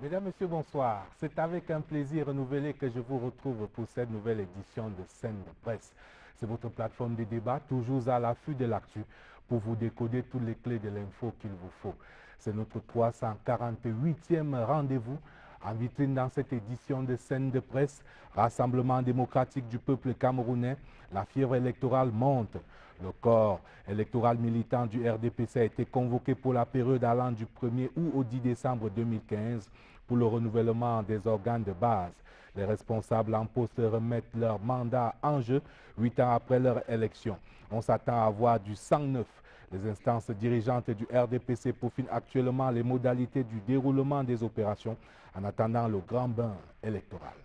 Mesdames, Messieurs, bonsoir. C'est avec un plaisir renouvelé que je vous retrouve pour cette nouvelle édition de Scène de Presse. C'est votre plateforme de débat, toujours à l'affût de l'actu, pour vous décoder toutes les clés de l'info qu'il vous faut. C'est notre 348e rendez-vous en vitrine dans cette édition de Scène de Presse. Rassemblement démocratique du peuple camerounais, la fièvre électorale monte. Le corps électoral militant du RDPC a été convoqué pour la période allant du 1er août au 10 décembre 2015 pour le renouvellement des organes de base. Les responsables en poste remettent leur mandat en jeu 8 ans après leur élection. On s'attend à voir du sang neuf. Les instances dirigeantes du RDPC peaufinent actuellement les modalités du déroulement des opérations en attendant le grand bain électoral.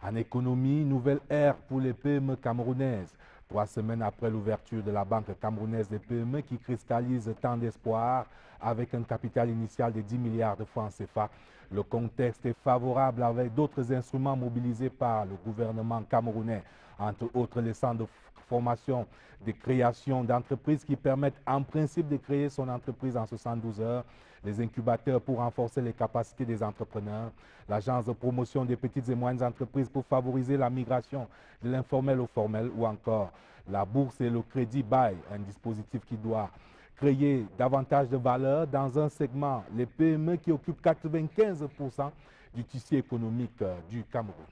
En économie, nouvelle ère pour les PME camerounaises. 3 semaines après l'ouverture de la Banque camerounaise des PME qui cristallise tant d'espoir avec un capital initial de 10 milliards de francs CFA, le contexte est favorable avec d'autres instruments mobilisés par le gouvernement camerounais, entre autres les centres de formation de création d'entreprises qui permettent en principe de créer son entreprise en 72 heures, les incubateurs pour renforcer les capacités des entrepreneurs, l'agence de promotion des petites et moyennes entreprises pour favoriser la migration de l'informel au formel ou encore la bourse et le crédit bail, un dispositif qui doit créer davantage de valeur dans un segment, les PME qui occupent 95% du tissu économique du Cameroun.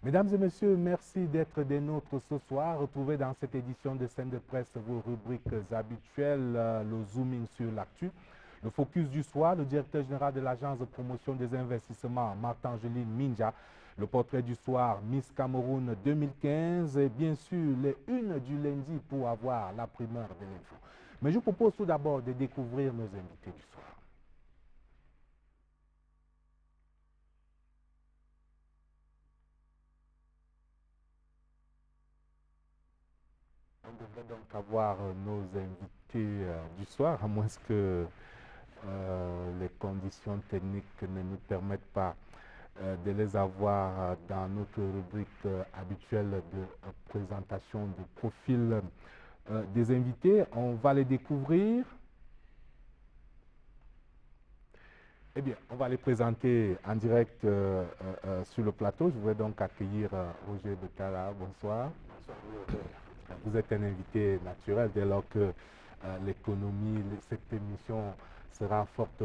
Mesdames et messieurs, merci d'être des nôtres ce soir. Retrouvez dans cette édition de Scène de Presse vos rubriques habituelles, le zooming sur l'actu. Le focus du soir, le directeur général de l'agence de promotion des investissements, Marthe-Angeline Minja. Le portrait du soir, Miss Cameroun 2015. Et bien sûr, les unes du lundi pour avoir la primeur de l'info. Mais je vous propose tout d'abord de découvrir nos invités du soir. On devrait donc avoir nos invités du soir, à moins que les conditions techniques ne nous permettent pas de les avoir dans notre rubrique habituelle de présentation de profil des invités. On va les découvrir. Eh bien, on va les présenter en direct sur le plateau. Je voudrais donc accueillir Roger Betala. Bonsoir. Bonsoir. Vous êtes un invité naturel dès lors que l'économie, cette émission sera forte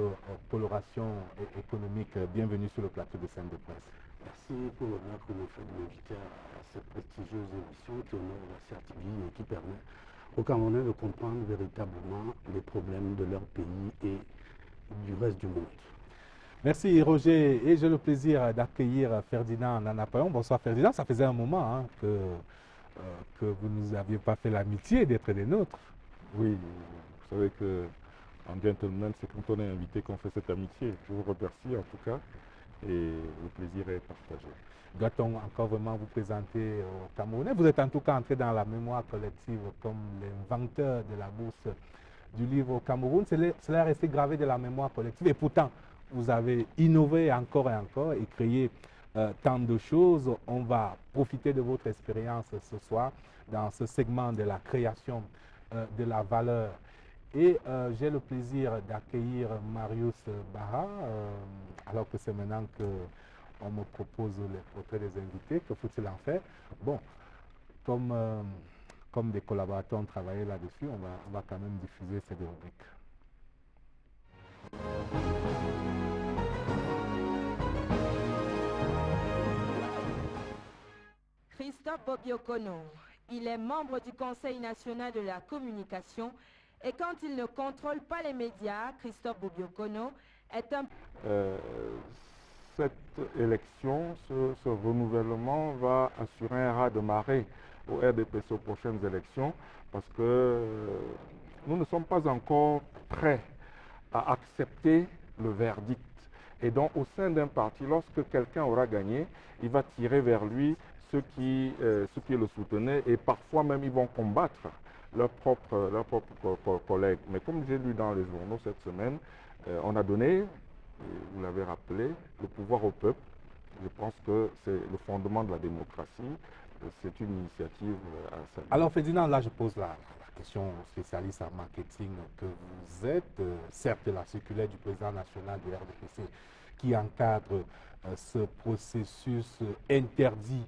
coloration économique. Bienvenue sur le plateau de Scène de Presse. Merci pour l'honneur que vous faites de m'inviter à cette prestigieuse émission qui honore la CRTV et qui permet aux Camerounais de comprendre véritablement les problèmes de leur pays et du reste du monde. Merci Roger, et j'ai le plaisir d'accueillir Ferdinand Nanapayon. Bonsoir Ferdinand, ça faisait un moment que vous ne nous aviez pas fait l'amitié d'être des nôtres. Oui, vous savez que en gentleman, c'est quand on est invité qu'on fait cette amitié. Je vous remercie en tout cas et le plaisir est partagé. Doit-on encore vraiment vous présenter aux Camerounais? Vous êtes en tout cas entré dans la mémoire collective comme l'inventeur de la bourse du livre au Cameroun. Cela est resté gravé de la mémoire collective et pourtant, vous avez innové encore et encore et créé tant de choses. On va profiter de votre expérience ce soir dans ce segment de la création de la valeur. Et j'ai le plaisir d'accueillir Marius Barra, alors que c'est maintenant qu'on me propose les portraits des invités. Que faut-il en faire? Bon, comme des collaborateurs ont travaillé là-dessus, on va quand même diffuser ces deux rubriques. Christophe Bobiokono, il est membre du Conseil national de la communication et quand il ne contrôle pas les médias, Christophe Bobiokono est un... Cette élection, ce renouvellement va assurer un raz-de-marée au RDPC aux prochaines élections parce que nous ne sommes pas encore prêts à accepter le verdict. Et donc au sein d'un parti, lorsque quelqu'un aura gagné, il va tirer vers lui ceux qui le soutenaient et parfois même ils vont combattre leurs propres collègues. Mais comme j'ai lu dans les journaux cette semaine, on a donné, vous l'avez rappelé, le pouvoir au peuple. Je pense que c'est le fondement de la démocratie. C'est une initiative à saluer. Alors Ferdinand, là je pose la question spécialiste en marketing que vous êtes, certes la circulaire du président national du RDPC qui encadre ce processus interdit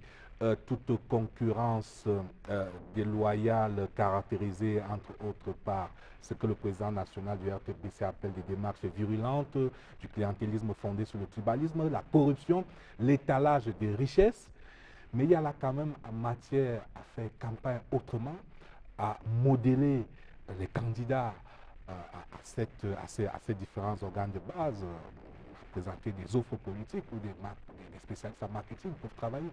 toute concurrence déloyale caractérisée entre autres par ce que le président national du RDPC appelle des démarches virulentes, du clientélisme fondé sur le tribalisme, la corruption, l'étalage des richesses. Mais il y a là quand même en matière à faire campagne autrement, à modeler les candidats à ces différents organes de base, présenter des offres politiques ou des spécialistes en marketing pour travailler.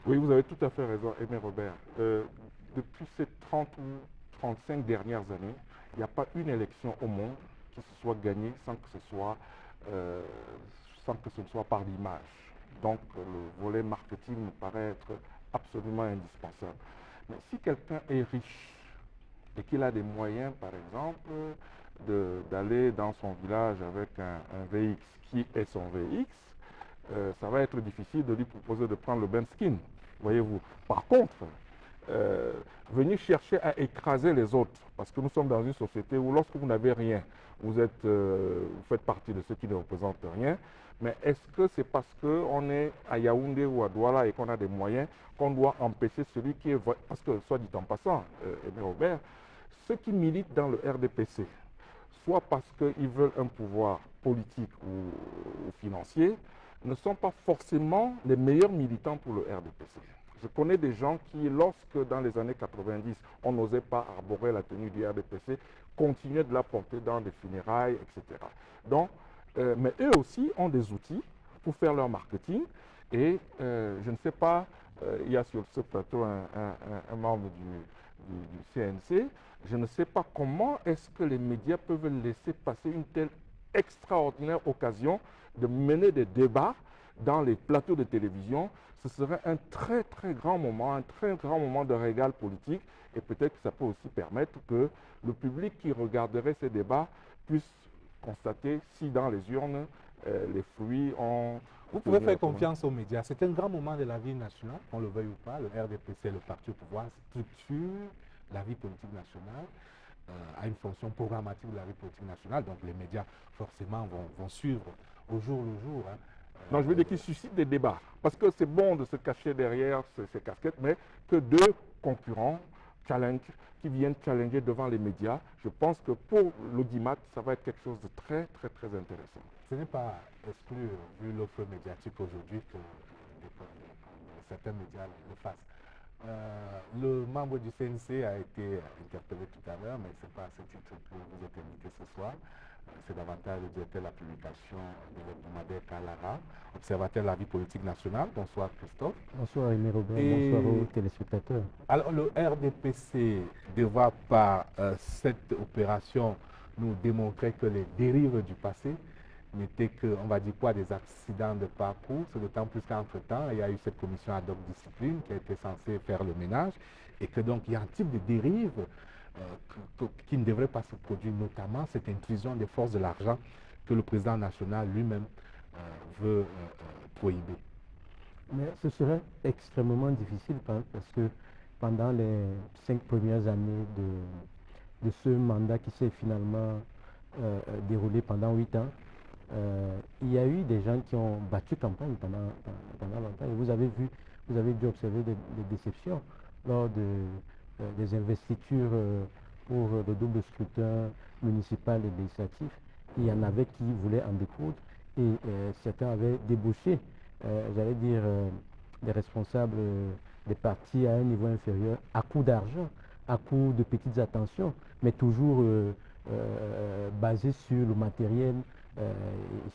Oui, vous avez tout à fait raison, Aimé Robert. Depuis ces 30 ou 35 dernières années, il n'y a pas une élection au monde qui se soit gagnée sans que ce ne soit par l'image. Donc le volet marketing me paraît être absolument indispensable. Mais si quelqu'un est riche et qu'il a des moyens, par exemple, d'aller dans son village avec un VX qui est son VX, ça va être difficile de lui proposer de prendre le Benskin, voyez-vous. Par contre, venir chercher à écraser les autres, parce que nous sommes dans une société où lorsque vous n'avez rien, vous faites partie de ceux qui ne représentent rien, mais est-ce que c'est parce qu'on est à Yaoundé ou à Douala et qu'on a des moyens qu'on doit empêcher celui qui est... Parce que, soit dit en passant, Aimé Robert, ceux qui militent dans le RDPC, soit parce qu'ils veulent un pouvoir politique ou financier, ne sont pas forcément les meilleurs militants pour le RDPC. Je connais des gens qui, lorsque dans les années 90, on n'osait pas arborer la tenue du RDPC, continuaient de la porter dans des funérailles, etc. Donc, mais eux aussi ont des outils pour faire leur marketing. Et je ne sais pas, il y a sur ce plateau un membre du CNC, je ne sais pas comment est-ce que les médias peuvent laisser passer une telle extraordinaire occasion de mener des débats dans les plateaux de télévision. Ce serait un très très grand moment, de régal politique, et peut-être que ça peut aussi permettre que le public qui regarderait ces débats puisse constater si dans les urnes les fruits ont... Vous pouvez faire confiance aux médias. C'est un grand moment de la vie nationale, qu'on le veuille ou pas. Le RDPC, le parti au pouvoir, structure la vie politique nationale, a une fonction programmatique de la vie politique nationale. Donc les médias, forcément, vont suivre au jour le jour. Hein. Non, je veux dire qu'ils suscitent des débats. Parce que c'est bon de se cacher derrière ces casquettes, mais que deux concurrents qui viennent challenger devant les médias, je pense que pour l'audimat, ça va être quelque chose de très, très, très intéressant. Ce n'est pas exclu, vu l'offre médiatique aujourd'hui, que certains médias le fassent. Le membre du CNC a été interpellé tout à l'heure, mais ce n'est pas à ce titre que vous êtes invité ce soir. C'est davantage le directeur de la publication de l'hebdomadaire Kalara, observateur de la vie politique nationale. Bonsoir Christophe. Bonsoir Aimé Robert, bonsoir aux téléspectateurs. Alors le RDPC devra par cette opération nous démontrer que les dérives du passé n'étaient que, on va dire quoi, des accidents de parcours. C'est d'autant plus qu'entre-temps, il y a eu cette commission ad hoc discipline qui a été censée faire le ménage et que donc il y a un type de dérive qui ne devrait pas se produire, notamment cette intrusion des forces de l'argent que le président national lui-même veut prohiber. Mais ce serait extrêmement difficile parce que pendant les 5 premières années de ce mandat qui s'est finalement déroulé pendant 8 ans, il y a eu des gens qui ont battu campagne pendant longtemps. Et vous avez dû observer des déceptions lors des investitures pour le double scrutin municipal et législatif. Il y en avait qui voulaient en découdre et certains avaient débauché, j'allais dire, des responsables des partis à un niveau inférieur à coup d'argent, à coup de petites attentions, mais toujours basés sur le matériel,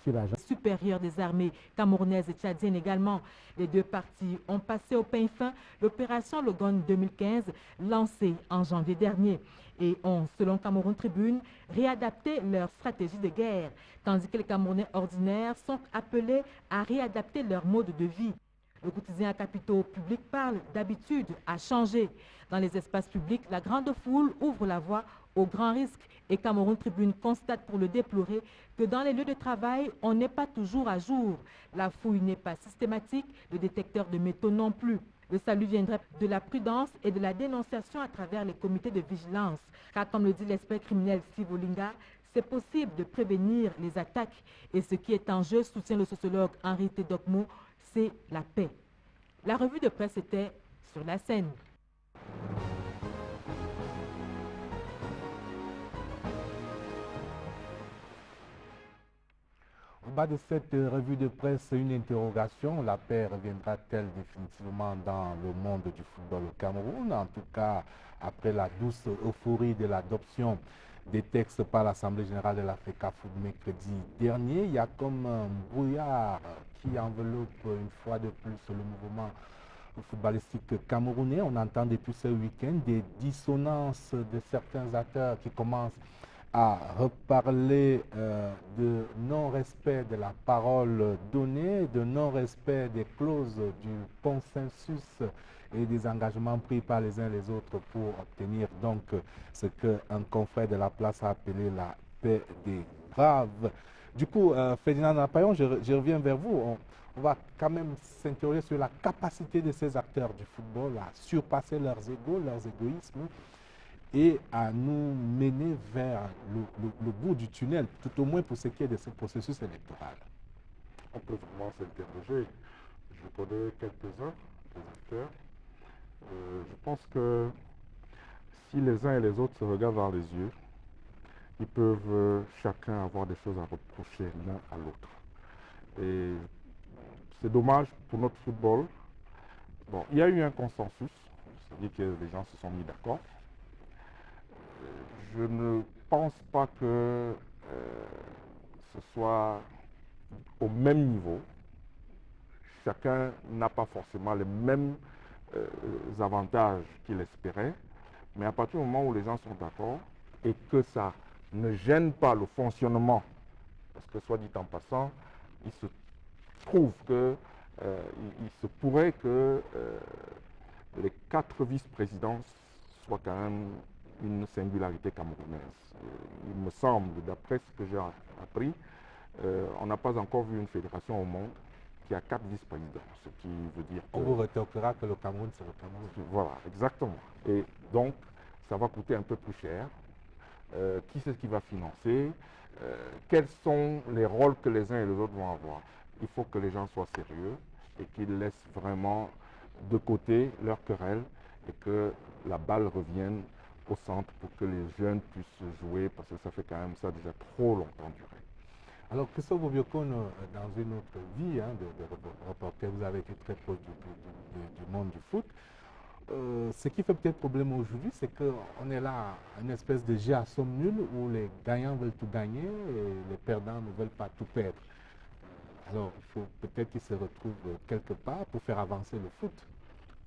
sur l'argent. Supérieur des armées camerounaises et tchadiennes également. Les deux partis ont passé au pain fin l'opération Logon 2015 lancée en janvier dernier et ont, selon Cameroun Tribune, réadapté leur stratégie de guerre, tandis que les Camerounais ordinaires sont appelés à réadapter leur mode de vie. Le quotidien à capitaux publics parle d'habitude à changer. Dans les espaces publics, la grande foule ouvre la voie au grand risque et Cameroun Tribune constate pour le déplorer que dans les lieux de travail, on n'est pas toujours à jour. La fouille n'est pas systématique, le détecteur de métaux non plus. Le salut viendrait de la prudence et de la dénonciation à travers les comités de vigilance. Car comme le dit l'expert criminel Steve Olinga, c'est possible de prévenir les attaques. Et ce qui est en jeu, soutient le sociologue Henri Tedokmo, c'est la paix. La revue de presse était sur la scène. Au bas de cette revue de presse, une interrogation. La paix reviendra-t-elle définitivement dans le monde du football au Cameroun? En tout cas, après la douce euphorie de l'adoption des textes par l'Assemblée générale de l'Africafoot mercredi dernier, il y a comme un brouillard qui enveloppe une fois de plus le mouvement footballistique camerounais. On entend depuis ce week-end des dissonances de certains acteurs qui commencent à reparler de non-respect de la parole donnée, de non-respect des clauses du consensus et des engagements pris par les uns et les autres pour obtenir donc ce qu'un confrère de la place a appelé la paix des braves. Du coup, Ferdinand Napayon, je reviens vers vous. On va quand même s'interroger sur la capacité de ces acteurs du football à surpasser leurs égos, leurs égoïsmes, et à nous mener vers le bout du tunnel, tout au moins pour ce qui est de ce processus électoral. On peut vraiment s'interroger. Je connais quelques-uns des acteurs. Je pense que si les uns et les autres se regardent dans les yeux, ils peuvent chacun avoir des choses à reprocher l'un à l'autre. Et c'est dommage pour notre football. Bon, il y a eu un consensus, c'est-à-dire que les gens se sont mis d'accord. Je ne pense pas que ce soit au même niveau. Chacun n'a pas forcément les mêmes avantages qu'il espérait, mais à partir du moment où les gens sont d'accord et que ça ne gêne pas le fonctionnement, parce que soit dit en passant, il se trouve que il se pourrait que les 4 vice-présidents soient quand même une singularité camerounaise. Il me semble, d'après ce que j'ai appris, on n'a pas encore vu une fédération au monde qui a 4 vice-présidents, ce qui veut dire que... On vous rétorquera que le Cameroun, c'est le Cameroun. Voilà, exactement. Et donc, ça va coûter un peu plus cher. Qui c'est qui va financer? Quels sont les rôles que les uns et les autres vont avoir? Il faut que les gens soient sérieux et qu'ils laissent vraiment de côté leurs querelles et que la balle revienne au centre pour que les jeunes puissent jouer, parce que ça fait quand même ça déjà trop longtemps duré. Alors, Christophe Obiokone, dans une autre vie de reporter, vous avez été très proche du monde du foot. Ce qui fait peut-être problème aujourd'hui, c'est qu'on est là, une espèce de jeu à somme nulle où les gagnants veulent tout gagner et les perdants ne veulent pas tout perdre. Alors, il faut peut-être qu'ils se retrouvent quelque part pour faire avancer le foot.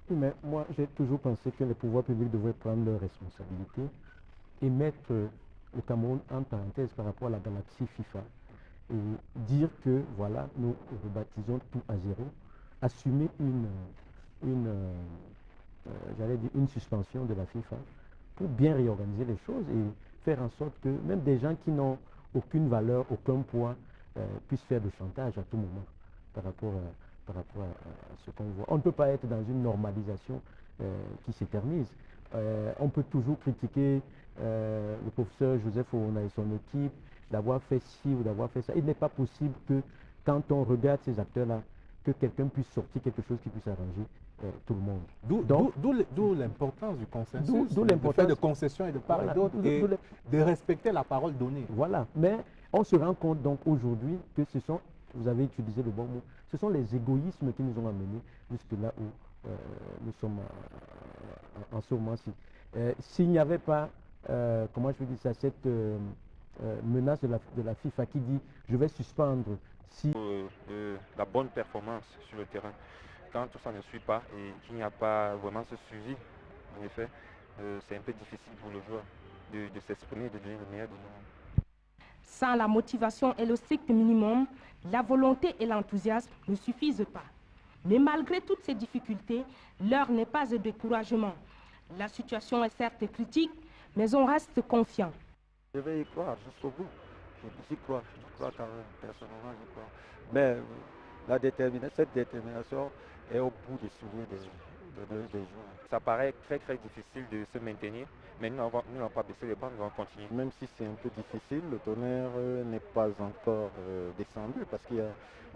Oui, mais moi, j'ai toujours pensé que les pouvoirs publics devraient prendre leurs responsabilités et mettre le Cameroun en parenthèse par rapport à la galaxie FIFA et dire que, voilà, nous rebaptisons tout à zéro, assumer une suspension de la FIFA pour bien réorganiser les choses et faire en sorte que même des gens qui n'ont aucune valeur, aucun poids, puissent faire du chantage à tout moment par rapport à ce qu'on voit. On ne peut pas être dans une normalisation qui s'éternise. On peut toujours critiquer le professeur Joseph Ouna et son équipe d'avoir fait ci ou d'avoir fait ça. Il n'est pas possible que quand on regarde ces acteurs-là, que quelqu'un puisse sortir quelque chose qui puisse arranger tout le monde. D'où l'importance du consensus, le fait de concession et de part et d'autre, et de respecter la parole donnée. Voilà, mais on se rend compte donc aujourd'hui que ce sont, vous avez utilisé le bon mot, ce sont les égoïsmes qui nous ont amenés jusque là où nous sommes en ce moment-ci. S'il n'y avait pas, comment je veux dire ça, cette menace de la FIFA qui dit je vais suspendre si... la bonne performance sur le terrain, quand tout ça ne suit pas et qu'il n'y a pas vraiment ce suivi, en effet, c'est un peu difficile pour le joueur de s'exprimer, de donner le meilleur de nous. Sans la motivation et le strict minimum, la volonté et l'enthousiasme ne suffisent pas. Mais malgré toutes ces difficultés, l'heure n'est pas de découragement. La situation est certes critique, mais on reste confiant. Je vais y croire jusqu'au bout. J'y crois quand même, personnellement j'y crois. Mais cette détermination est au bout des souliers donneuse des jours. Ça paraît très très difficile de se maintenir, mais nous n'avons pas baissé les bras, nous allons continuer. Même si c'est un peu difficile, le Tonnerre n'est pas encore descendu parce qu'il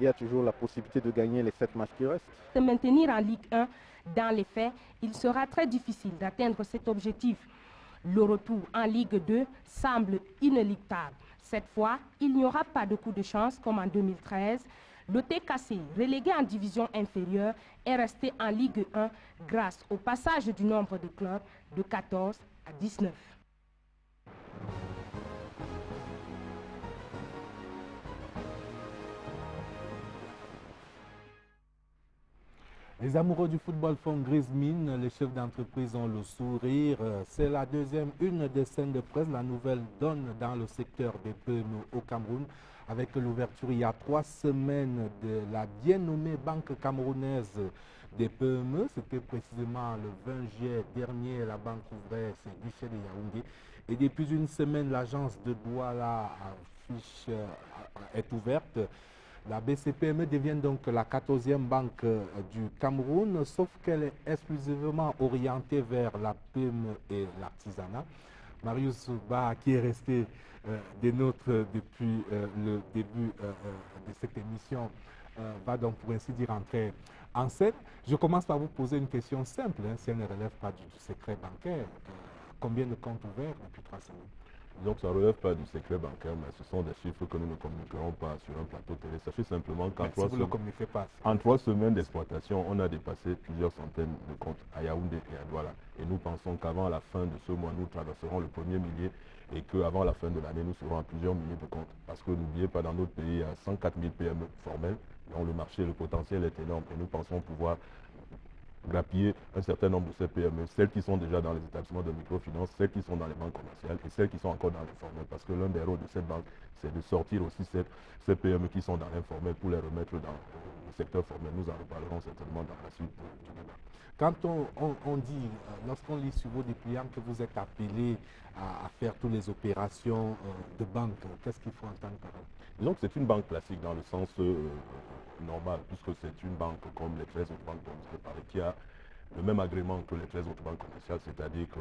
y a toujours la possibilité de gagner les 7 matchs qui restent. Se maintenir en Ligue 1, dans les faits, il sera très difficile d'atteindre cet objectif. Le retour en Ligue 2 semble inéluctable. Cette fois, il n'y aura pas de coup de chance comme en 2013. Le TKC, relégué en division inférieure, est resté en Ligue 1 grâce au passage du nombre de clubs de 14 à 19. Les amoureux du football font grise mine, les chefs d'entreprise ont le sourire. C'est la deuxième une des scènes de presse. La nouvelle donne dans le secteur des PME au Cameroun avec l'ouverture il y a 3 semaines de la bien nommée Banque camerounaise des PME. C'était précisément le 20 juillet dernier. La banque ouvrait ses guichets de Yaoundé. Et depuis une semaine, l'agence de Douala est ouverte. La BCPME devient donc la 14e banque du Cameroun, sauf qu'elle est exclusivement orientée vers la PME et l'artisanat. Marius Ba, qui est resté des nôtres depuis le début de cette émission, va donc pour ainsi dire entrer en scène. Je commence par vous poser une question simple, si elle ne relève pas du secret bancaire. Combien de comptes ouverts depuis 3 semaines? Donc ça ne relève pas du secret bancaire, mais ce sont des chiffres que nous ne communiquerons pas sur un plateau télé. Sachez simplement qu'en en 3 semaines d'exploitation, on a dépassé plusieurs centaines de comptes à Yaoundé et à Douala. Et nous pensons qu'avant la fin de ce mois, nous traverserons le premier millier et qu'avant la fin de l'année, nous serons à plusieurs milliers de comptes. Parce que n'oubliez pas, dans notre pays, il y a 104 000 PME formelles, dont le marché, le potentiel est énorme. Et nous pensons pouvoir grappiller un certain nombre de ces PME, celles qui sont déjà dans les établissements de microfinance, celles qui sont dans les banques commerciales et celles qui sont encore dans l'informel. Parce que l'un des rôles de cette banque, c'est de sortir aussi ces PME qui sont dans l'informel pour les remettre dans le secteur formel. Nous en reparlerons certainement dans la suite du débat. Quand on dit, lorsqu'on lit sur vos dépliants que vous êtes appelé à faire toutes les opérations de banque, qu'est-ce qu'il faut entendre par là? Disons que c'est une banque classique dans le sens normal, puisque c'est une banque comme les 13 autres banques dont vous avez parlé, qui a le même agrément que les 13 autres banques commerciales, c'est-à-dire que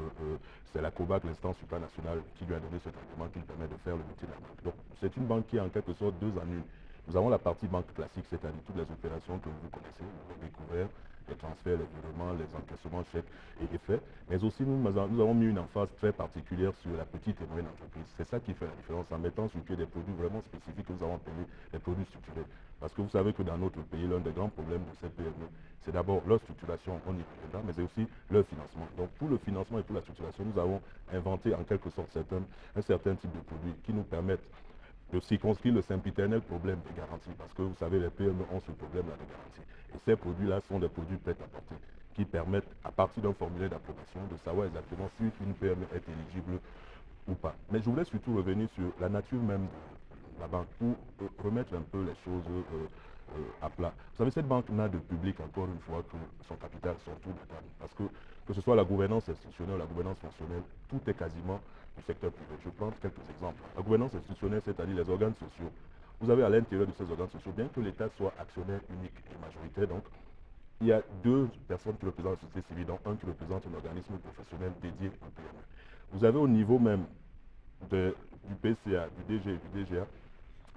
c'est la COBAC, l'instance supranationale, qui lui a donné cet agrément qui lui permet de faire le métier de la banque. Donc c'est une banque qui est en quelque sorte 2 en 1. Nous avons la partie banque classique, c'est-à-dire toutes les opérations que vous connaissez, les découvertes, les transferts, les virements, les encaissements, chèques et effets. Mais aussi, nous avons mis une emphase très particulière sur la petite et moyenne entreprise. C'est ça qui fait la différence en mettant sur pied des produits vraiment spécifiques que nous avons appelés les produits structurés. Parce que vous savez que dans notre pays, l'un des grands problèmes de ces PME, c'est d'abord leur structuration, on y reviendra, mais c'est aussi leur financement. Donc pour le financement et pour la structuration, nous avons inventé en quelque sorte un certain type de produits qui nous permettent de circonscrire le sempiternel problème des garanties, parce que vous savez, les PME ont ce problème-là de garantie. Et ces produits-là sont des produits prêts à porter, qui permettent, à partir d'un formulaire d'approbation, de savoir exactement si une PME est éligible ou pas. Mais je voulais surtout revenir sur la nature même de la banque, pour remettre un peu les choses à plat. Vous savez, cette banque n'a de public, encore une fois, que son capital, son tour de table. Parce que ce soit la gouvernance institutionnelle, la gouvernance fonctionnelle, tout est quasiment du secteur privé. Je prends quelques exemples. La gouvernance institutionnelle, c'est-à-dire les organes sociaux. Vous avez à l'intérieur de ces organes sociaux, bien que l'État soit actionnaire unique et majoritaire, donc il y a 2 personnes qui représentent la société civile, dont un qui représente un organisme professionnel dédié au PME. Vous avez au niveau même du PCA, du DG et du DGA,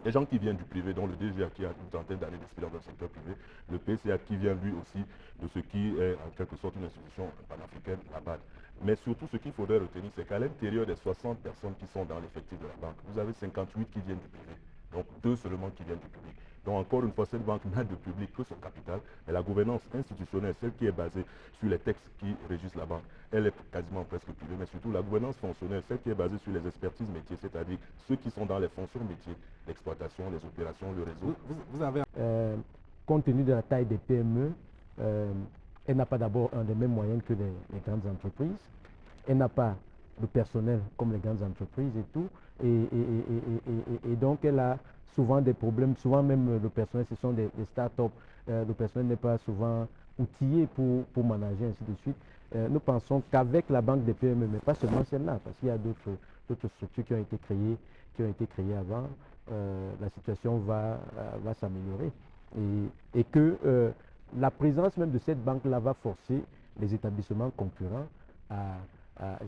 les gens qui viennent du privé, dont le DGA qui a une trentaine d'années d'expérience dans le secteur privé, le PCA qui vient lui aussi de ce qui est en quelque sorte une institution panafricaine, la BAD. Mais surtout, ce qu'il faudrait retenir, c'est qu'à l'intérieur des 60 personnes qui sont dans l'effectif de la banque, vous avez 58 qui viennent du privé, donc 2 seulement qui viennent du public. Donc encore une fois, cette banque n'a de public que son capital, mais la gouvernance institutionnelle, celle qui est basée sur les textes qui régissent la banque, elle est quasiment presque privée, mais surtout la gouvernance fonctionnelle, celle qui est basée sur les expertises métiers, c'est-à-dire ceux qui sont dans les fonctions métiers, l'exploitation, les opérations, le réseau. Vous avez, compte tenu de la taille des PME, elle n'a pas d'abord un des mêmes moyens que les grandes entreprises, elle n'a pas de personnel comme les grandes entreprises et tout, et donc elle a souvent des problèmes, souvent même le personnel, ce sont des start-up, le personnel n'est pas souvent outillé pour manager, ainsi de suite. Nous pensons qu'avec la banque des PME, mais pas seulement celle-là, parce qu'il y a d'autres structures qui ont été créées avant, la situation va s'améliorer. Et que la présence même de cette banque-là va forcer les établissements concurrents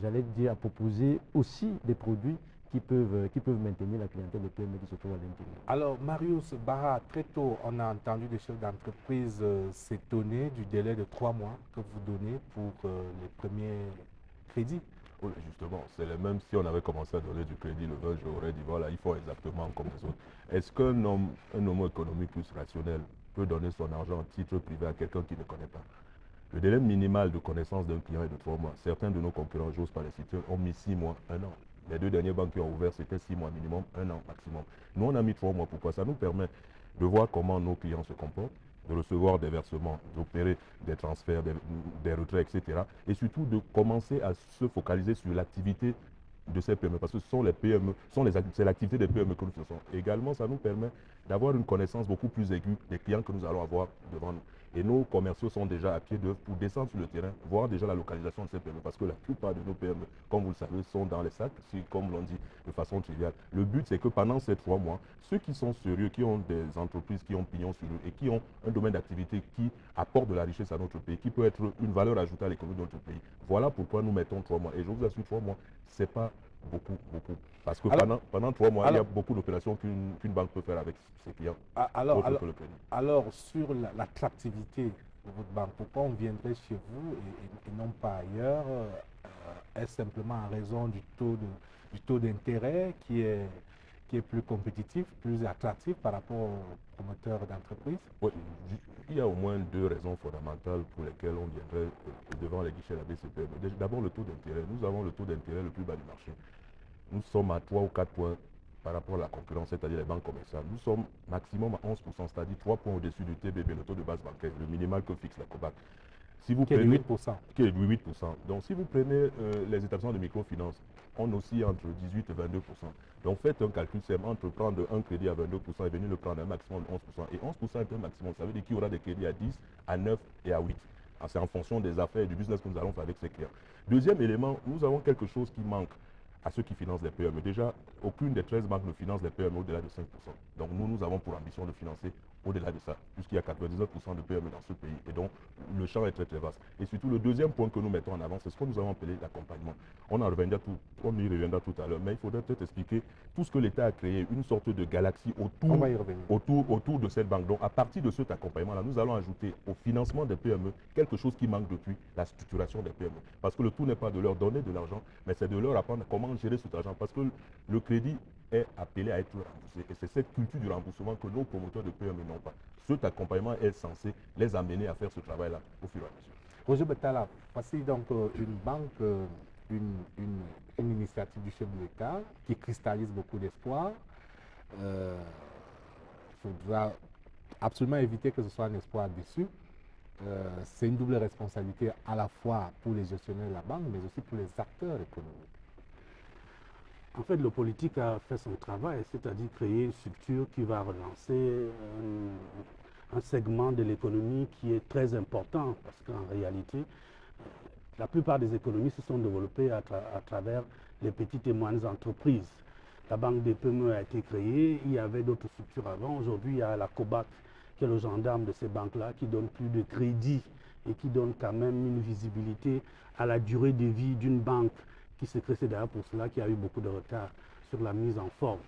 j'allais dire, à proposer aussi des produits qui peuvent maintenir la clientèle des PME qui se trouvent à l'intérieur. Alors, Marius Barra, très tôt, on a entendu des chefs d'entreprise s'étonner du délai de 3 mois que vous donnez pour les premiers crédits. Oui, justement, c'est le même si on avait commencé à donner du crédit le 20, j'aurais dit, voilà, il faut exactement comme les autres. Est-ce qu'un homme économique plus rationnel peut donner son argent en titre privé à quelqu'un qui ne connaît pas? Le délai minimal de connaissance d'un client est de 3 mois. Certains de nos concurrents, j'ose pas les citer, ont mis 6 mois, 1 an. Les 2 dernières banques qui ont ouvert, c'était 6 mois minimum, 1 an maximum. Nous, on a mis 3 mois. Pourquoi? Ça nous permet de voir comment nos clients se comportent, de recevoir des versements, d'opérer des transferts, des retraits, etc. Et surtout de commencer à se focaliser sur l'activité de ces PME, parce que ce sont les PME, c'est l'activité des PME que nous faisons. Également, ça nous permet d'avoir une connaissance beaucoup plus aiguë des clients que nous allons avoir devant nous. Et nos commerciaux sont déjà à pied d'œuvre pour descendre sur le terrain, voir déjà la localisation de ces PME, parce que la plupart de nos PME, comme vous le savez, sont dans les sacs, comme l'on dit de façon triviale. Le but, c'est que pendant ces 3 mois, ceux qui sont sérieux, qui ont des entreprises qui ont pignon sur eux et qui ont un domaine d'activité qui apporte de la richesse à notre pays, qui peut être une valeur ajoutée à l'économie de notre pays. Voilà pourquoi nous mettons 3 mois. Et je vous assure, 3 mois, c'est pas beaucoup. Parce que pendant 3 mois, il y a beaucoup d'opérations qu'une banque peut faire avec ses clients. Alors, sur l'attractivité de votre banque, pourquoi on viendrait chez vous et non pas ailleurs? Est-ce simplement en raison du taux d'intérêt qui est plus compétitif, plus attractif par rapport aux promoteurs d'entreprise? Oui, il y a au moins 2 raisons fondamentales pour lesquelles on viendrait devant les guichets de la BCPM. D'abord, le taux d'intérêt. Nous avons le taux d'intérêt le plus bas du marché. Nous sommes à 3 ou 4 points par rapport à la concurrence, c'est-à-dire les banques commerciales. Nous sommes maximum à 11%, c'est-à-dire 3 points au-dessus du TBB, le taux de base bancaire, le minimal que fixe la COBAC. Si vous prenez 8%. Qui est de 8%. Donc, si vous prenez les établissements de microfinance, on oscille entre 18 et 22%. Donc, faites un calcul simple entre prendre un crédit à 22% et venir le prendre à un maximum de 11%. Et 11% est un maximum. Ça veut dire qu'il y aura des crédits à 10, à 9 et à 8. C'est en fonction des affaires et du business que nous allons faire avec ces clients. Deuxième élément, nous avons quelque chose qui manque à ceux qui financent les PME. Déjà, aucune des 13 banques ne finance les PME au-delà de 5%. Donc nous avons pour ambition de financer au-delà de ça, puisqu'il y a 99% de PME dans ce pays. Et donc, le champ est très très vaste. Et surtout, le deuxième point que nous mettons en avant, c'est ce que nous avons appelé l'accompagnement. On y reviendra tout à l'heure, mais il faudrait peut-être expliquer tout ce que l'État a créé, une sorte de galaxie autour de cette banque. Donc, à partir de cet accompagnement-là, nous allons ajouter au financement des PME quelque chose qui manque depuis, la structuration des PME. Parce que le tout n'est pas de leur donner de l'argent, mais c'est de leur apprendre comment gérer cet argent. Parce que le crédit est appelé à être remboursé. Et c'est cette culture du remboursement que nos promoteurs de PME n'ont pas. Cet accompagnement est censé les amener à faire ce travail-là au fur et à mesure. Roger Betala, voici donc une banque, une initiative du chef de l'État qui cristallise beaucoup d'espoir. Il faudra absolument éviter que ce soit un espoir déçu. C'est une double responsabilité à la fois pour les gestionnaires de la banque, mais aussi pour les acteurs économiques. En fait, le politique a fait son travail, c'est-à-dire créer une structure qui va relancer un segment de l'économie qui est très important, parce qu'en réalité, la plupart des économies se sont développées à travers les petites et moyennes entreprises. La banque des PME a été créée, il y avait d'autres structures avant. Aujourd'hui, il y a la COBAC, qui est le gendarme de ces banques-là, qui donne plus de crédit et qui donne quand même une visibilité à la durée de vie d'une banque qui se crée. C'est d'ailleurs pour cela qu'il y a eu beaucoup de retard sur la mise en forme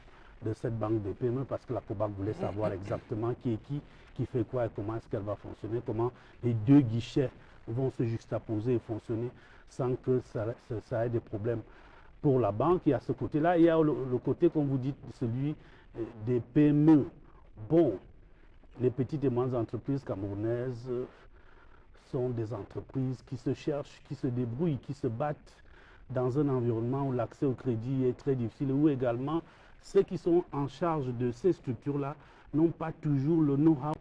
de cette banque des PME, parce que la COBAC voulait savoir exactement qui est qui fait quoi et comment est-ce qu'elle va fonctionner, comment les 2 guichets vont se juxtaposer et fonctionner sans que ça ait des problèmes pour la banque. Et à ce côté-là, il y a le côté, comme vous dites, celui des PME. Bon, les petites et moyennes entreprises camerounaises sont des entreprises qui se cherchent, qui se débrouillent, qui se battent dans un environnement où l'accès au crédit est très difficile, où également ceux qui sont en charge de ces structures-là n'ont pas toujours le know-how.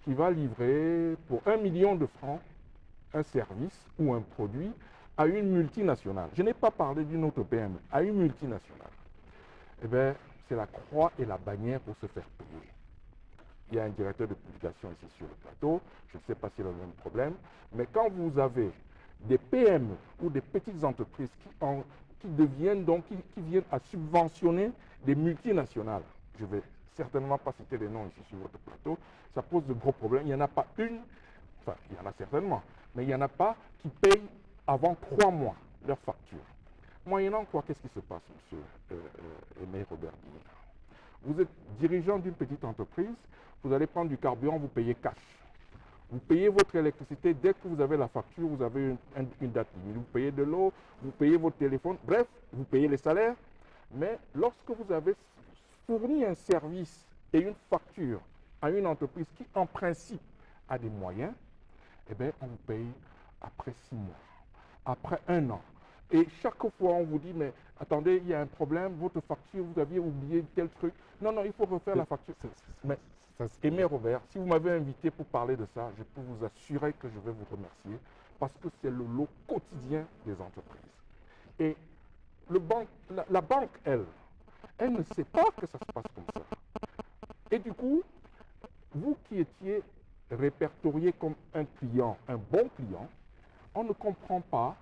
Qui va livrer pour 1 million de francs un service ou un produit à une multinationale. Je n'ai pas parlé d'une autre PME, à une multinationale. Eh bien, c'est la croix et la bannière pour se faire payer. Il y a un directeur de publication ici sur le plateau, je ne sais pas s'il a le même problème, mais quand vous avez des PME ou des petites entreprises qui viennent à subventionner des multinationales, je ne vais certainement pas citer des noms ici sur votre plateau, ça pose de gros problèmes. Il n'y en a pas une, enfin il y en a certainement, mais il n'y en a pas qui payent avant 3 mois leur facture. Moyennant quoi, qu'est-ce qui se passe, monsieur Aimé Robert Guillaume? Vous êtes dirigeant d'une petite entreprise, vous allez prendre du carburant, vous payez cash. Vous payez votre électricité, dès que vous avez la facture, vous avez une date limite. Vous payez de l'eau, vous payez votre téléphone, bref, vous payez les salaires. Mais lorsque vous avez fourni un service et une facture à une entreprise qui, en principe, a des moyens, eh bien, on vous paye après 6 mois, après 1 an. Et chaque fois, on vous dit, mais attendez, il y a un problème, votre facture, vous aviez oublié tel truc. Non, non, il faut refaire la facture. Mais, Aimé Robert, si vous m'avez invité pour parler de ça, je peux vous assurer que je vais vous remercier parce que c'est le lot quotidien des entreprises. Et la banque, elle ne sait pas que ça se passe comme ça. Et du coup, vous qui étiez répertorié comme un client, un bon client, on ne comprend pas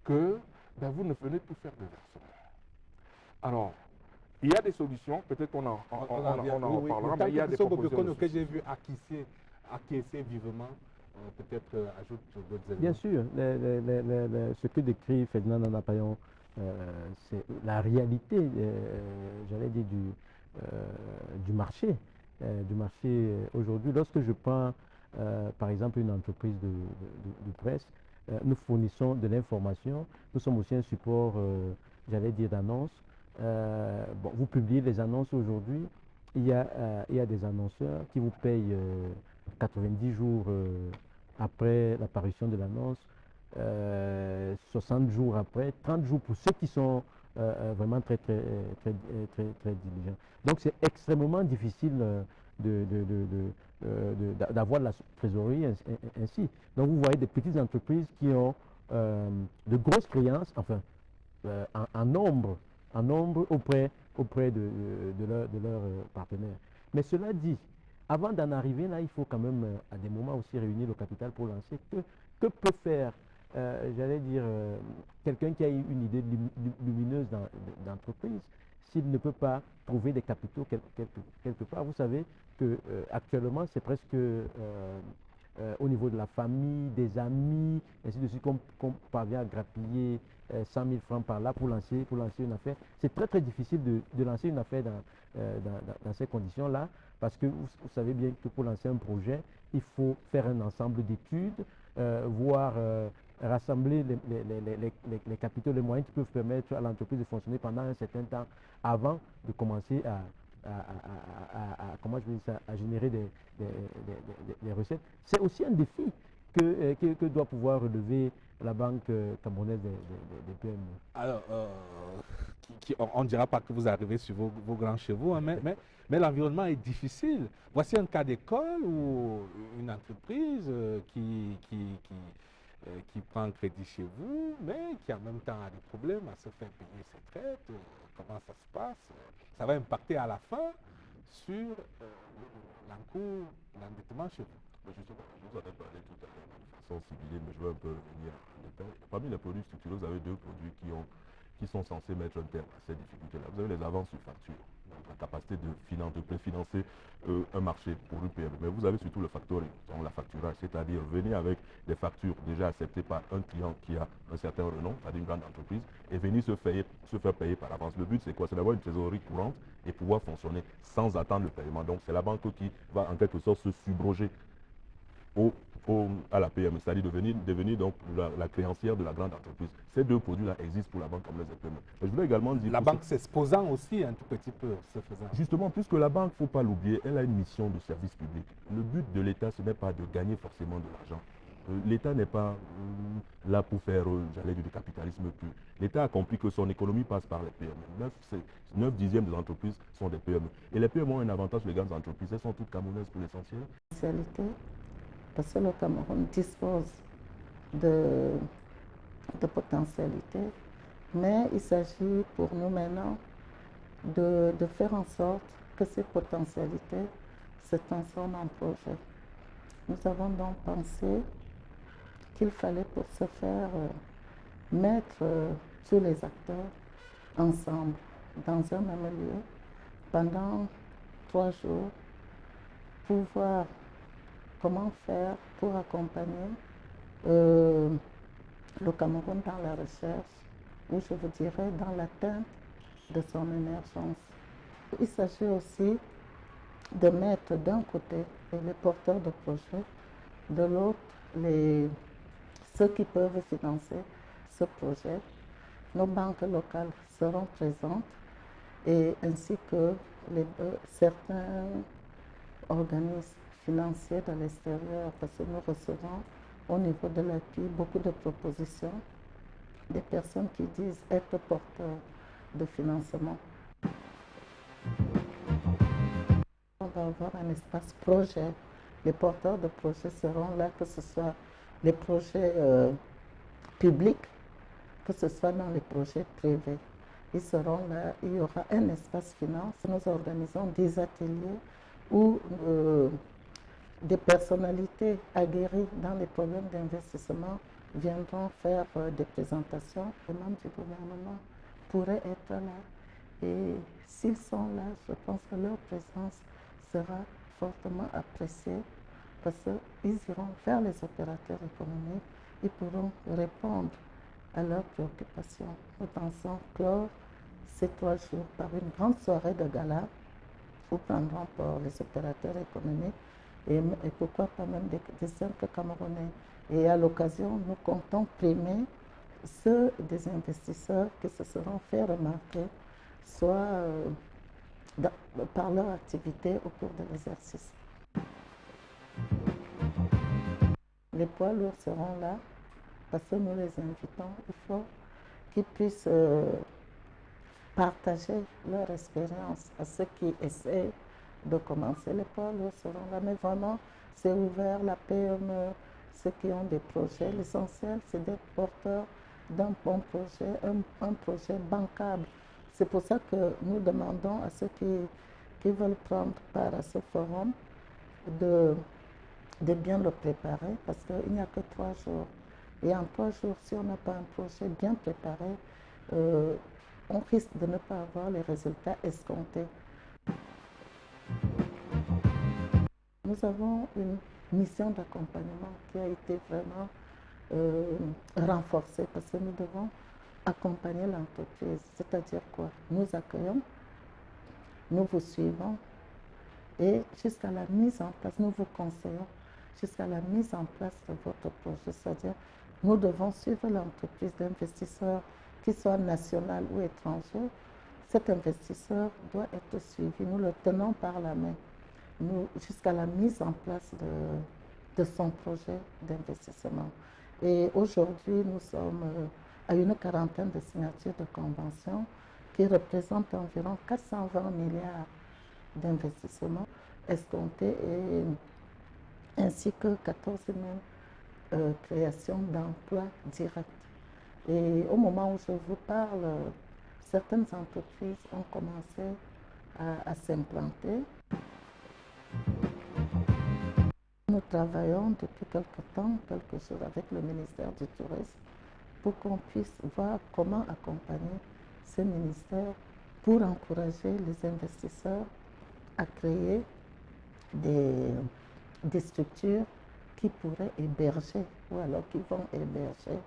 que vous ne venez plus faire de versement. Alors, il y a des solutions, peut-être qu'on en reparlera, mais il y a des propositions. Que j'ai vu acquiescer vivement, peut-être ajoute d'autres éléments. Bien sûr, ce que décrit Ferdinand Nanapayon, c'est la réalité, j'allais dire, du marché. Aujourd'hui, lorsque je prends, par exemple, une entreprise de presse, nous fournissons de l'information, nous sommes aussi un support, j'allais dire, d'annonces. Vous publiez les annonces aujourd'hui, il y a des annonceurs qui vous payent 90 jours après l'apparition de l'annonce, 60 jours après, 30 jours pour ceux qui sont vraiment très diligents. Donc c'est extrêmement difficile d'avoir la trésorerie ainsi. Donc vous voyez des petites entreprises qui ont de grosses créances, enfin en nombre auprès de leurs partenaires. Mais cela dit, avant d'en arriver là, il faut quand même à des moments aussi réunir le capital pour lancer. Que peut faire, j'allais dire, quelqu'un qui a une idée lumineuse d'entreprise s'il ne peut pas trouver des capitaux quelque part? Vous savez que actuellement c'est presque au niveau de la famille, des amis, ainsi de suite, qu'on parvient à grappiller 100 000 francs par là pour lancer une affaire. C'est très difficile de lancer une affaire dans ces conditions-là, parce que vous savez bien que pour lancer un projet, il faut faire un ensemble d'études, voire rassembler les capitaux, les moyens qui peuvent permettre à l'entreprise de fonctionner pendant un certain temps avant de commencer à générer des recettes. C'est aussi un défi que doit pouvoir relever la Banque camerounaise des PME. Alors, on ne dira pas que vous arrivez sur vos grands chevaux, hein, mais l'environnement est difficile. Voici un cas d'école où une entreprise qui prend un crédit chez vous, mais qui en même temps a des problèmes à se faire payer ses traites. Comment ça se passe? Ça va impacter à la fin sur l'endettement chez vous. Justement, je vous en ai parlé tout à l'heure de façon ciblée, mais je vais un peu revenir en détail. Parmi les produits structurés, vous avez 2 produits qui sont censés mettre un terme à ces difficultés-là. Vous avez les avances sur facture, donc la capacité de préfinancer un marché pour une PME. Mais vous avez surtout le factoring, donc la facturage, c'est-à-dire venir avec des factures déjà acceptées par un client qui a un certain renom, c'est-à-dire une grande entreprise, et venir se faire payer par avance. Le but, c'est quoi? C'est d'avoir une trésorerie courante et pouvoir fonctionner sans attendre le paiement. Donc c'est la banque qui va en quelque sorte se subroger à la PME, c'est-à-dire devenir donc la créancière de la grande entreprise. Ces 2 produits-là existent pour la Banque camerounaise des PME. Mais je voulais également dire... La banque s'exposant aussi un tout petit peu, ce faisant. Justement, puisque la banque, il ne faut pas l'oublier, elle a une mission de service public. Le but de l'État, ce n'est pas de gagner forcément de l'argent. L'État n'est pas là pour faire, j'allais dire, du capitalisme pur. L'État a compris que son économie passe par les PME. 9 dixièmes des entreprises sont des PME. Et les PME ont un avantage sur les grandes entreprises. Elles sont toutes camerounaises pour l'essentiel. Parce que le Cameroun dispose de potentialités, mais il s'agit pour nous maintenant de faire en sorte que ces potentialités se transforment en projets. Nous avons donc pensé qu'il fallait pour ce faire mettre tous les acteurs ensemble dans un même lieu pendant 3 jours pour voir comment faire pour accompagner le Cameroun dans la recherche, ou je vous dirais dans l'atteinte de son émergence. Il s'agit aussi de mettre d'un côté les porteurs de projets, de l'autre ceux qui peuvent financer ce projet. Nos banques locales seront présentes et ainsi que certains organismes financiers de l'extérieur, parce que nous recevons au niveau de l'appui beaucoup de propositions des personnes qui disent être porteurs de financement. On va avoir un espace projet. Les porteurs de projets seront là, que ce soit les projets publics, que ce soit dans les projets privés. Ils seront là, il y aura un espace finance. Nous organisons des ateliers où des personnalités aguerries dans les problèmes d'investissement viendront faire des présentations. Les membres du gouvernement pourraient être là. Et s'ils sont là, je pense que leur présence sera fortement appréciée parce qu'ils iront vers les opérateurs économiques, ils pourront répondre à leurs préoccupations. Nous pensons clore ces 3 jours par une grande soirée de gala où prendront pour les opérateurs économiques et pourquoi pas même des simples Camerounais. Et à l'occasion, nous comptons primer ceux des investisseurs qui se seront fait remarquer, soit par leur activité au cours de l'exercice. Les poids lourds seront là parce que nous les invitons. Il faut qu'ils puissent partager leur expérience à ceux qui essaient de commencer. Les poids lourds seront là, mais vraiment, c'est ouvert, la PME, ceux qui ont des projets. L'essentiel, c'est d'être porteur d'un bon projet, un projet bancable. C'est pour ça que nous demandons à ceux qui veulent prendre part à ce forum de bien le préparer parce qu'il n'y a que 3 jours. Et en 3 jours, si on n'a pas un projet bien préparé, on risque de ne pas avoir les résultats escomptés. Nous avons une mission d'accompagnement qui a été vraiment renforcée parce que nous devons accompagner l'entreprise. C'est-à-dire quoi? Nous accueillons, nous vous suivons et jusqu'à la mise en place, nous vous conseillons jusqu'à la mise en place de votre projet. C'est-à-dire, nous devons suivre l'entreprise d'investisseurs, qu'il soit national ou étranger. Cet investisseur doit être suivi. Nous le tenons par la main jusqu'à la mise en place de son projet d'investissement. Et aujourd'hui, nous sommes à une quarantaine de signatures de conventions qui représentent environ 420 milliards d'investissements escomptés ainsi que 14 000 créations d'emplois directs. Et au moment où je vous parle, certaines entreprises ont commencé à s'implanter. Nous travaillons depuis quelques jours avec le ministère du Tourisme pour qu'on puisse voir comment accompagner ce ministère pour encourager les investisseurs à créer des structures qui pourraient héberger ou alors qui vont héberger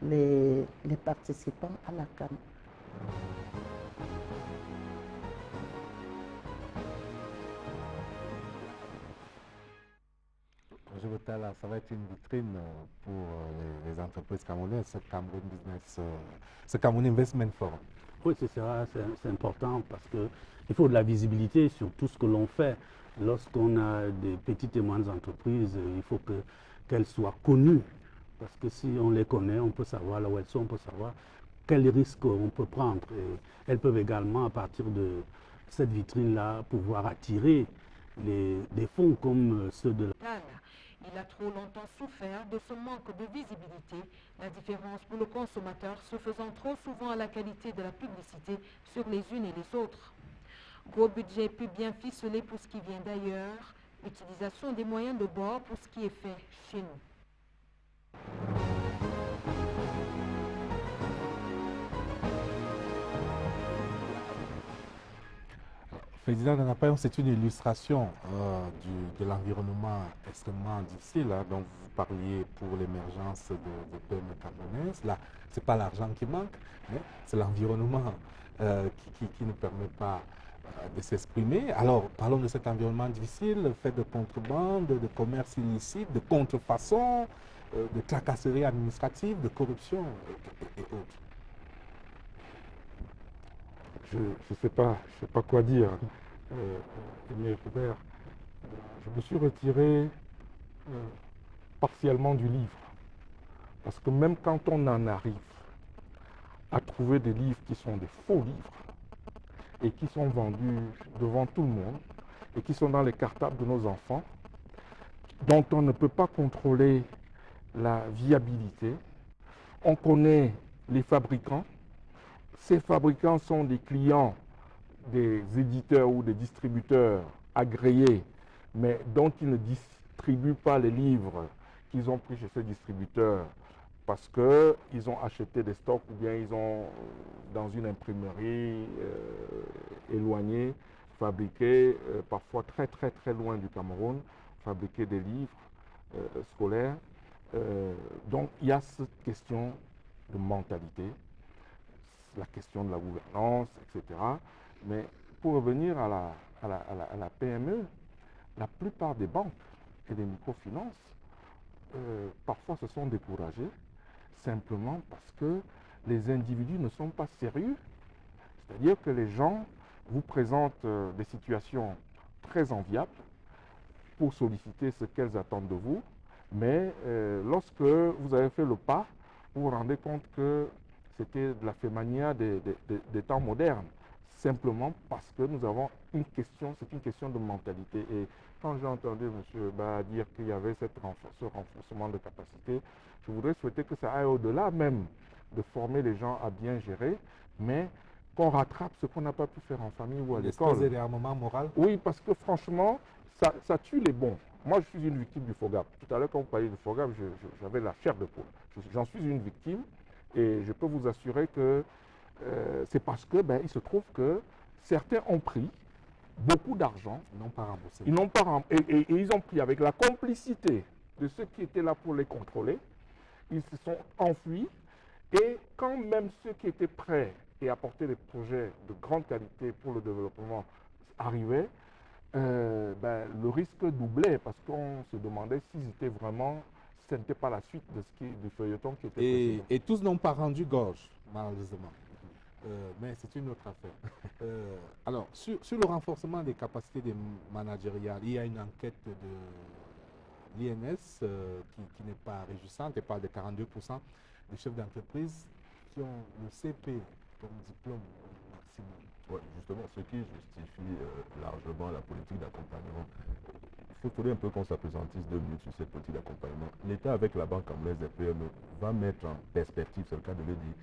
les participants à la CAN. Ça va être une vitrine pour les entreprises camerounaises, ce Cameroun Investment Forum. Oui, c'est important parce qu'il faut de la visibilité sur tout ce que l'on fait. Lorsqu'on a des petites et moyennes entreprises, il faut qu'elles soient connues. Parce que si on les connaît, on peut savoir là où elles sont, on peut savoir quels risques on peut prendre. Et elles peuvent également, à partir de cette vitrine-là, pouvoir attirer des fonds comme ceux de la... Il a trop longtemps souffert de ce manque de visibilité, la différence pour le consommateur se faisant trop souvent à la qualité de la publicité sur les unes et les autres. Gros budget plus bien ficelé pour ce qui vient d'ailleurs, utilisation des moyens de bord pour ce qui est fait chez nous. Président Nanapayon, c'est une illustration de l'environnement extrêmement difficile dont vous parliez pour l'émergence de PME camerounaises. Là, ce n'est pas l'argent qui manque, hein, c'est l'environnement qui ne permet pas de s'exprimer. Alors, parlons de cet environnement difficile, fait de contrebande, de commerce illicite, de contrefaçon, de tracasserie administrative, de corruption et autres. Je ne sais pas quoi dire, Émile Robert. Je me suis retiré partiellement du livre. Parce que même quand on en arrive à trouver des livres qui sont des faux livres et qui sont vendus devant tout le monde et qui sont dans les cartables de nos enfants, dont on ne peut pas contrôler la viabilité, on connaît les fabricants. Ces fabricants sont des clients des éditeurs ou des distributeurs agréés, mais dont ils ne distribuent pas les livres qu'ils ont pris chez ces distributeurs parce qu'ils ont acheté des stocks ou bien ils ont, dans une imprimerie éloignée, fabriqué, parfois très très très loin du Cameroun, fabriqué des livres scolaires. Donc il y a cette question de mentalité, la question de la gouvernance, etc. Mais pour revenir à la PME, la plupart des banques et des microfinances, parfois se sont découragées simplement parce que les individus ne sont pas sérieux. C'est-à-dire que les gens vous présentent des situations très enviables pour solliciter ce qu'elles attendent de vous, mais lorsque vous avez fait le pas, vous vous rendez compte que c'était de la fémania des temps modernes, simplement parce que nous avons c'est une question de mentalité. Et quand j'ai entendu M. Ba dire qu'il y avait ce renforcement de capacité, je voudrais souhaiter que ça aille au-delà même de former les gens à bien gérer, mais qu'on rattrape ce qu'on n'a pas pu faire en famille ou à l'école. Disposer des armements moraux. Oui, parce que franchement, ça tue les bons. Moi, je suis une victime du FOGAP. Tout à l'heure, quand vous parliez du FOGAP, j'avais la chair de poule. J'en suis une victime et je peux vous assurer que c'est parce que il se trouve que certains ont pris beaucoup d'argent. Ils n'ont pas remboursé. Ils n'ont pas et ils ont pris avec la complicité de ceux qui étaient là pour les contrôler. Ils se sont enfuis et quand même ceux qui étaient prêts et apportaient des projets de grande qualité pour le développement arrivaient, le risque doublait parce qu'on se demandait s'ils étaient vraiment, ce n'était pas la suite du feuilleton qui était précédent. Et tous n'ont pas rendu gorge, malheureusement. Mais c'est une autre affaire. Alors, sur le renforcement des capacités des managériales, il y a une enquête de l'INS qui n'est pas réjouissante. Elle parle de 42% des chefs d'entreprise qui ont le CP comme diplôme maximum. Oui, justement, ce qui justifie largement la politique d'accompagnement. Il faudrait un peu qu'on s'appesantisse 2 minutes sur cette politique d'accompagnement. L'État, avec la Banque camerounaise des PME, va mettre en perspective, c'est le cas de le dire,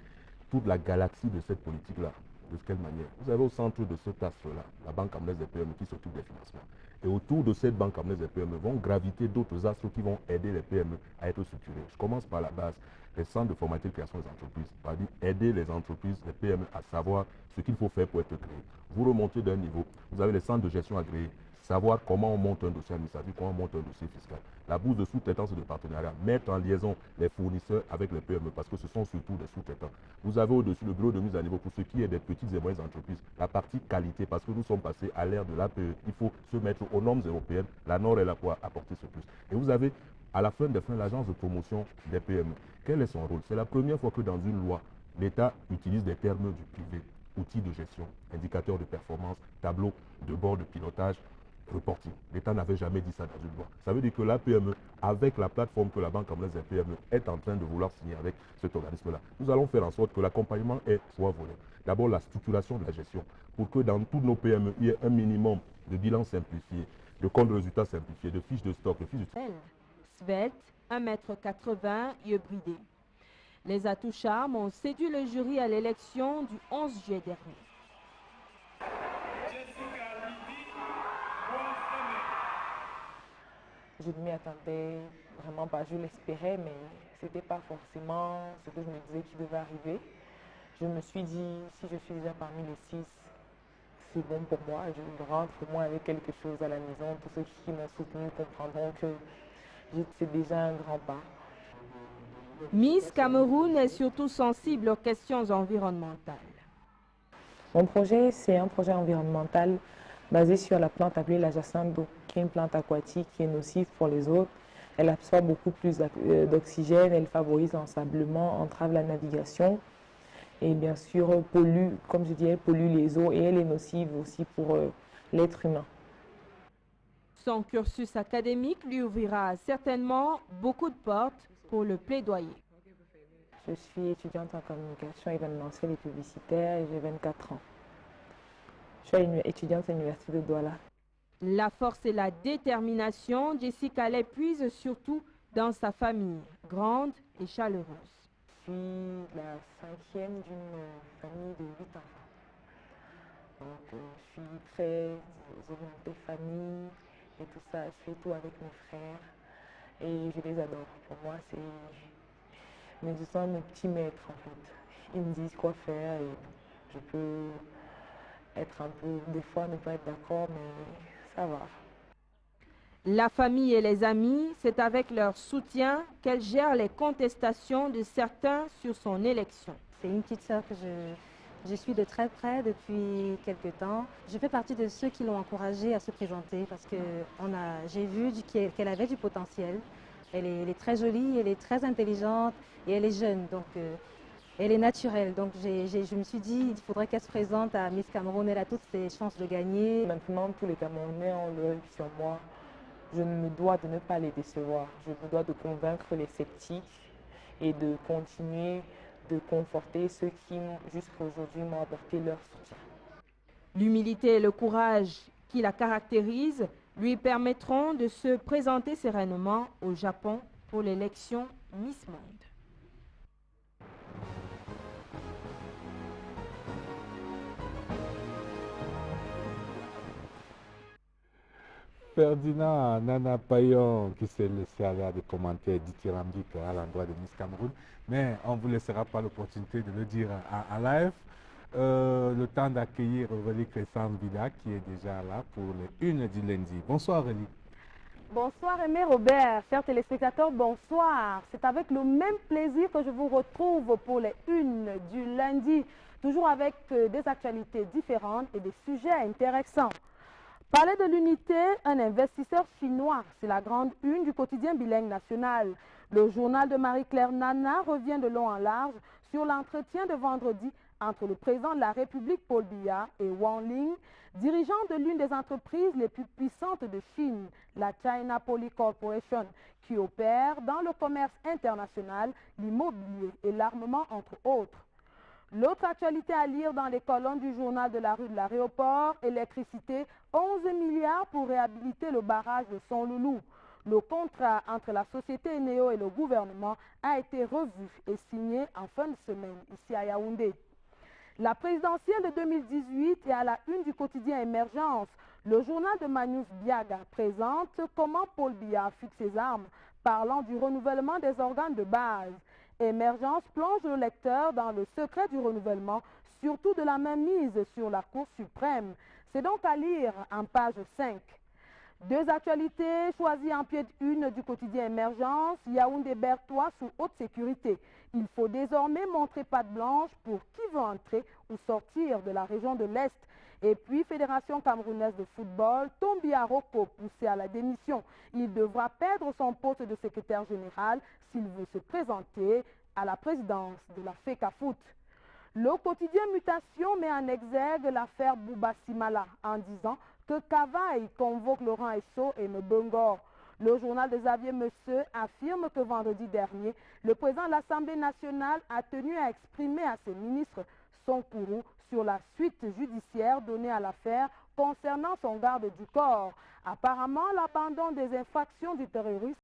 toute la galaxie de cette politique-là. De quelle manière? Vous avez au centre de ce astre-là la Banque camerounaise des PME qui s'occupe des financements. Et autour de cette Banque camerounaise des PME vont graviter d'autres astres qui vont aider les PME à être structurées. Je commence par la base, les centres de formation et de création des entreprises, c'est-à-dire aider les entreprises, les PME à savoir ce qu'il faut faire pour être créé. Vous remontez d'un niveau, vous avez les centres de gestion agréés, savoir comment on monte un dossier administratif, comment on monte un dossier fiscal. La bourse de sous-traitance et de partenariat, mettre en liaison les fournisseurs avec les PME, parce que ce sont surtout des sous-traitants. Vous avez au-dessus le bureau de mise à niveau pour ce qui est des petites et moyennes entreprises, la partie qualité, parce que nous sommes passés à l'ère de l'APE. Il faut se mettre aux normes européennes. La Nord est là pour apporter ce plus. Et vous avez, à la fin des fins, l'agence de promotion des PME. Quel est son rôle? C'est la première fois que dans une loi, l'État utilise des termes du privé, outils de gestion, indicateurs de performance, tableaux de bord de pilotage, reporting. L'État n'avait jamais dit ça dans une loi. Ça veut dire que la PME, avec la plateforme que la Banque camerounaise des PME est en train de vouloir signer avec cet organisme-là, nous allons faire en sorte que l'accompagnement ait 3 volets. D'abord, la structuration de la gestion, pour que dans tous nos PME, il y ait un minimum de bilan simplifié, de compte de résultats simplifiés, de fiches de stock, de fiches de... Svelte, 1,80 m, yeux bridés. Les atouts charmes ont séduit le jury à l'élection du 11 juillet dernier. Je ne m'y attendais vraiment pas, je l'espérais, mais ce n'était pas forcément ce que je me disais qui devait arriver. Je me suis dit, si je suis déjà parmi les 6, c'est bon pour moi. Je rentre au moins avec quelque chose à la maison. Tous ceux qui m'ont soutenu comprendront que c'est déjà un grand pas. Miss Cameroun est surtout sensible aux questions environnementales. Mon projet, c'est un projet environnemental basé sur la plante appelée la jacinthe, qui est une plante aquatique qui est nocive pour les autres. Elle absorbe beaucoup plus d'oxygène, elle favorise l'ensablement, entrave la navigation et bien sûr pollue, comme je disais, pollue les eaux et elle est nocive aussi pour l'être humain. Son cursus académique lui ouvrira certainement beaucoup de portes pour le plaidoyer. Je suis étudiante en communication événementielle et publicitaire et j'ai 24 ans. Je suis étudiante à l'université de Douala. La force et la détermination, Jessica les puise surtout dans sa famille, grande et chaleureuse. Je suis la cinquième d'une famille de 8 enfants. Donc, je suis très orientée famille et tout ça. Je fais tout avec mes frères et je les adore. Pour moi, mais ce sont mes petits maîtres en fait. Ils me disent quoi faire et je peux être un peu, des fois ne pas être d'accord, mais ça va. La famille et les amis, c'est avec leur soutien qu'elle gère les contestations de certains sur son élection. C'est une petite sœur que je suis de très près depuis quelques temps. Je fais partie de ceux qui l'ont encouragée à se présenter parce que j'ai vu qu'elle avait du potentiel. Elle est très jolie, elle est très intelligente et elle est jeune, donc elle est naturelle. Donc je me suis dit il faudrait qu'elle se présente à Miss Cameroun, elle a toutes ses chances de gagner. Maintenant, tous les Camerounais ont l'œil sur moi. Je me dois de ne pas les décevoir. Je me dois de convaincre les sceptiques et de continuer de conforter ceux qui, jusqu'à aujourd'hui, m'ont apporté leur soutien. L'humilité et le courage qui la caractérisent lui permettront de se présenter sereinement au Japon pour l'élection Miss Monde. Ferdinand Nana Payon qui s'est laissé aller à des commentaires dithyrambiques à l'endroit de Miss Cameroun, mais on ne vous laissera pas l'opportunité de le dire en live. Le temps d'accueillir Aurélie Crescent-Vida qui est déjà là pour les unes du lundi. Bonsoir Aurélie. Bonsoir Aimé Robert, chers téléspectateurs, bonsoir. C'est avec le même plaisir que je vous retrouve pour les unes du lundi, toujours avec des actualités différentes et des sujets intéressants. Parler de l'unité, un investisseur chinois, c'est la grande une du quotidien bilingue national. Le journal de Marie-Claire Nana revient de long en large sur l'entretien de vendredi entre le président de la République Paul Biya et Wang Ling, dirigeant de l'une des entreprises les plus puissantes de Chine, la China Poly Corporation, qui opère dans le commerce international, l'immobilier et l'armement, entre autres. L'autre actualité à lire dans les colonnes du journal de la rue de l'aéroport, électricité, 11 milliards pour réhabiliter le barrage de Son-Loulou. Le contrat entre la société Eneo et le gouvernement a été revu et signé en fin de semaine ici à Yaoundé. La présidentielle de 2018 est à la une du quotidien Émergence. Le journal de Manus Biaga présente comment Paul Biya affûte ses armes, parlant du renouvellement des organes de base. Émergence plonge le lecteur dans le secret du renouvellement, surtout de la mainmise sur la Cour suprême. C'est donc à lire en page 5. Deux actualités choisies en pied de une du quotidien Émergence, Yaoundé-Bertois sous haute sécurité. Il faut désormais montrer patte blanche pour qui veut entrer ou sortir de la région de l'Est. Et puis, Fédération camerounaise de football, Tombi Aroko poussé à la démission. Il devra perdre son poste de secrétaire général s'il veut se présenter à la présidence de la FECAFOOT. Le quotidien Mutation met en exergue l'affaire Bouba Simala en disant que Kavaï convoque Laurent Esso et Mbengor. Le journal de Xavier Messeux affirme que vendredi dernier, le président de l'Assemblée nationale a tenu à exprimer à ses ministres son courroux sur la suite judiciaire donnée à l'affaire concernant son garde du corps. Apparemment, l'abandon des infractions du terrorisme